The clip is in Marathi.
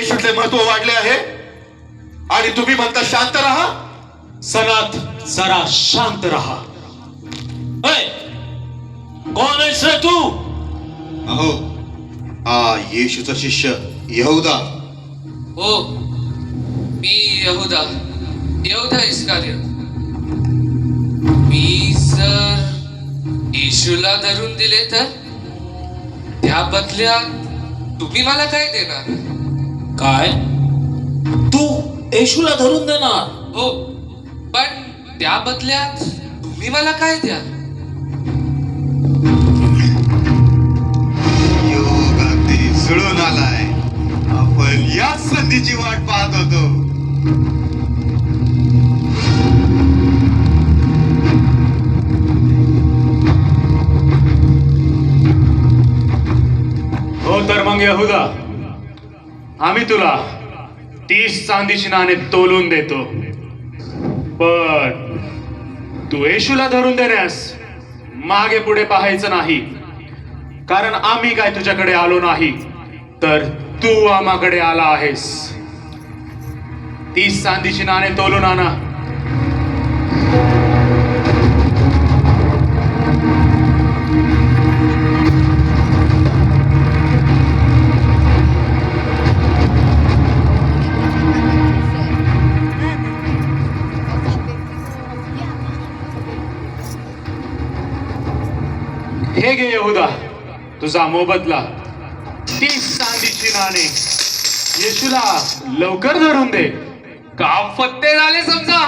येशूचे महत्व वाढले आहे आणि तुम्ही म्हणता शांत राहा. सनात जरा शांत रहा. कौन आहेस रे तू? अहो, हा येशूचा शिष्य यहूदा. हो, मी यहूदा इस्कारियोत. मी जर येशूला धरून दिले तर त्या बदल्यात तुम्ही मला काय देणार? काय? तू येशूला धरून देणार? हो, पण त्या बदल्यात तुम्ही मला काय द्या? योग अगदी जुळून आलाय. आपण याच संधीची वाट पाहत होतो. हो तर मग यहूदा, आम्ही तुला 30 चांदीची नाणे तोलून देतो, पण तू येशूला धरून देण्यास मागे पुढे पाहायचं नाही. कारण आम्ही काय तुझ्याकडे आलो नाही, तर तू आम्हाकडे आला आहेस. 30 चांदीची नाणे तोलून आणा. हे घे यहूदा, तुझा मोबदला. 30 चांदीची नाणे. येशूला लवकर धरून दे. काम फत्ते झाले समजा.